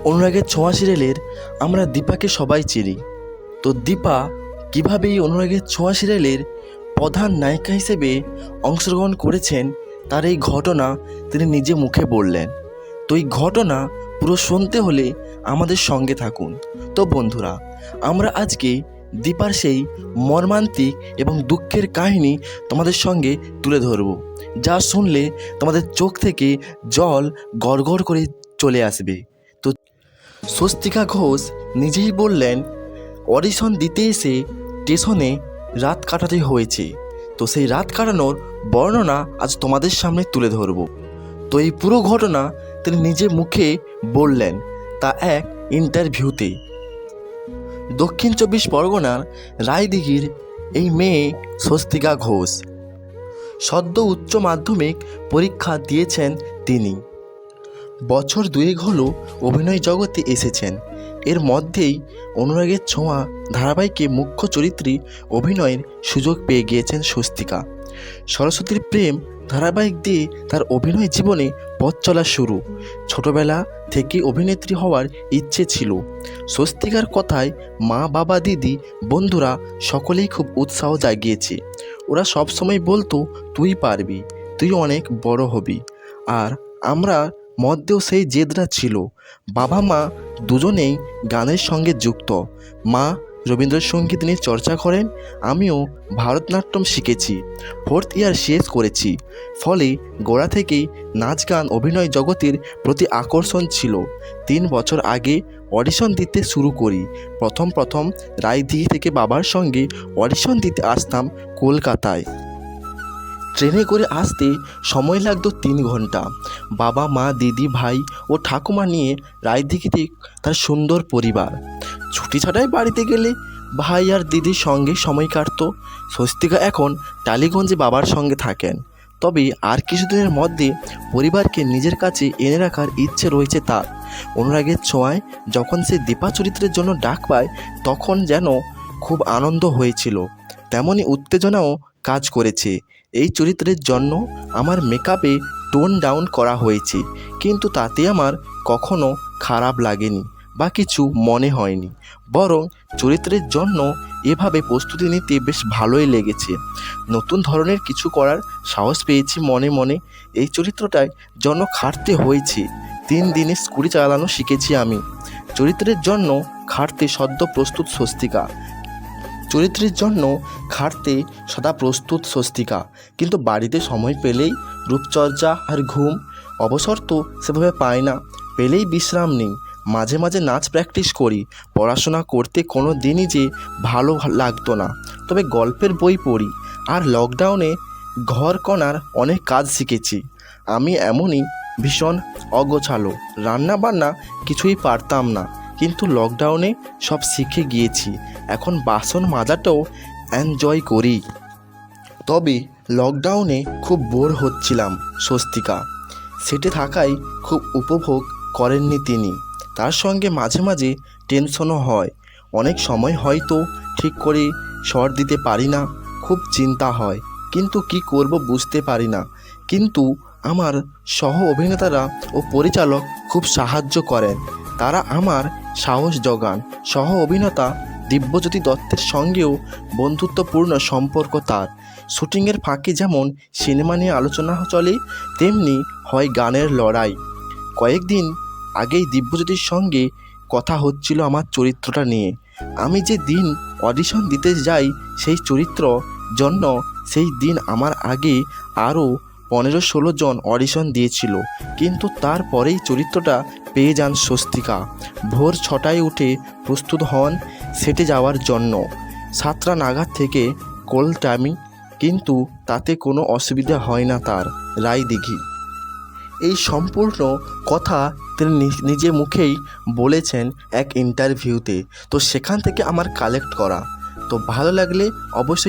অনুরাগের ছোঁয়া সিরিয়ালের আমরা দীপাকে সবাই চিনি। তো দীপা কীভাবে এই অনুরাগের ছোঁয়া সিরিয়ালের প্রধান নায়িকা হিসেবে অংশগ্রহণ করেছেন তার এই ঘটনা তিনি নিজে মুখে বললেন। তো এই ঘটনা পুরো শুনতে হলে আমাদের সঙ্গে থাকুন। তো বন্ধুরা, আমরা আজকে দীপার সেই মর্মান্তিক এবং দুঃখের কাহিনী তোমাদের সঙ্গে তুলে ধরব, যা শুনলে তোমাদের চোখ থেকে জল গড়গড় করে চলে আসবে। তো স্বস্তিকা ঘোষ নিজেই বললেন, অডিশন দিতে এসে স্টেশনে রাত কাটাতে হয়েছে। তো সেই রাত কাটানোর বর্ণনা আজ তোমাদের সামনে তুলে ধরব। তো এই পুরো ঘটনা তিনি নিজে মুখে বললেন, তা এক ইন্টারভিউতে। দক্ষিণ 24 পরগনার রায়দিঘির এই মেয়ে স্বস্তিকা ঘোষ সদ্য উচ্চ মাধ্যমিক পরীক্ষা দিয়েছেন তিনি। বছর দুয়েক হলো অভিনয় জগতে এসেছেন। এর মধ্যেই অনুরাগের ছোঁয়া ধারাবাহিকে মুখ্য চরিত্রে অভিনয়ের সুযোগ পেয়ে গিয়েছেন স্বস্তিকা। সরস্বতীর প্রেম ধারাবাহিক দিয়ে তার অভিনয় জীবনে পথ চলা শুরু। ছোটবেলা থেকে অভিনেত্রী হওয়ার ইচ্ছে ছিল। স্বস্তিকার কথায় মা, বাবা, দিদি, বন্ধুরা সকলেই খুব উৎসাহ জাগিয়েছে। ওরা সবসময় বলতো, তুই পারবি, তুই অনেক বড় হবি। আর আমরা মধ্যেও সেই জেদটা ছিল। বাবা মা দুজনেই গানের সঙ্গে যুক্ত। মা রবীন্দ্রসঙ্গীত নিয়ে চর্চা করেন, আমিও ভারতনাট্যম শিখেছি, 4th ইয়ার শেষ করেছি। ফলে গোড়া থেকেই নাচ গান অভিনয় জগতের প্রতি আকর্ষণ ছিল। 3 বছর আগে অডিশন দিতে শুরু করি। প্রথম রায়দিঘি থেকে বাবার সঙ্গে অডিশন দিতে আসতাম কলকাতায়। ট্রেনে করে আসতে সময় লাগতো 3 ঘন্টা। বাবা মা, দিদি, ভাই ও ঠাকুমা নিয়ে রায়দিঘিতে তার সুন্দর পরিবার। ছুটি ছাটায় বাড়িতে গেলে ভাই আর দিদির সঙ্গে সময় কাটতো। স্বস্তিকা এখন টালিগঞ্জে বাবার সঙ্গে থাকেন। তবে আর কিছুদিনের মধ্যে পরিবারকে নিজের কাছে এনে রাখার ইচ্ছে রয়েছে তার। অনুরাগের ছোঁয়ায় যখন সে দীপা চরিত্রের জন্য ডাক পায়, তখন যেন খুব আনন্দ হয়েছিল, তেমনই উত্তেজনাও কাজ করেছে। এই চরিত্রের জন্য আমার মেকআপে টোন ডাউন করা হয়েছে, কিন্তু তাতে আমার কখনো খারাপ লাগেনি বা কিছু মনে হয়নি। বরং চরিত্রের জন্য এভাবে প্রস্তুতি নিতে বেশ ভালোই লেগেছে। নতুন ধরনের কিছু করার সাহস পেয়েছি মনে মনে। এই চরিত্রটায় জন্য খাটতে হয়েছে। 3 দিনে স্কুটি চালানো শিখেছি আমি। চরিত্রের জন্য খাটতে সদ্য প্রস্তুত স্বস্তিকা। চরিত্রের জন্য খাটতে সদা প্রস্তুত স্বস্তিকা, কিন্তু বাড়িতে সময় পেলেই রূপচর্চা আর ঘুম। অবসর তো সেভাবে পায় না, পেলেই বিশ্রাম নেই। মাঝে মাঝে নাচ প্র্যাকটিস করি। পড়াশোনা করতে কোনো দিনই যে ভালো লাগতো না, তবে গল্পের বই পড়ি। আর লকডাউনে ঘর কণার অনেক কাজ শিখেছি। আমি এমনই ভীষণ অগোছালো, রান্না বান্না কিছুই পারতাম না, কিন্তু লকডাউনে সব শিখে গিয়েছি। এখন বাসন মাজাটাও এনজয় করি। তবে লকডাউনে খুব বোর হচ্ছিলাম স্বস্তিকা। সেটে থাকাই খুব উপভোগ করেননি তিনি। তার সঙ্গে মাঝে মাঝে টেনশনও হয়। অনেক সময় হয়তো ঠিক করে শট দিতে পারি না, খুব চিন্তা হয়, কিন্তু কি করব বুঝতে পারি না। কিন্তু আমার সহ অভিনেতারা ও পরিচালক খুব সাহায্য করেন। তারা আমার সাহস যোগান। সহ অভিনেতা দিব্যজ্যোতি দত্তের সঙ্গেও বন্ধুত্বপূর্ণ সম্পর্ক তার। শুটিংয়ের ফাঁকে যেমন সিনেমা নিয়ে আলোচনা চলে, তেমনি হয় গানের লড়াই। কয়েকদিন আগেই দিব্যজ্যোতির সঙ্গে কথা হচ্ছিল আমার চরিত্রটা নিয়ে। আমি যে দিন অডিশন দিতে যাই সেই চরিত্র জন্য, সেই দিন আমার আগে আরও 15-16 জন অডিশন দিয়েছিল, কিন্তু তারপরেই চরিত্রটা পেয়ে যান স্বস্তিকা। ভোর 6টায় উঠে প্রস্তুত হন সেটে যাওয়ার জন্য। 7টা নাগাদ থেকে কল টাইমিং, কিন্তু তাতে কোনো অসুবিধা হয় না তার। রায়দিঘি এই সম্পূর্ণ কথা তিনি নিজে মুখেই বলেছেন এক ইন্টারভিউতে। তো সেখান থেকে আমার কালেক্ট করা। তো ভালো লাগলে অবশ্যই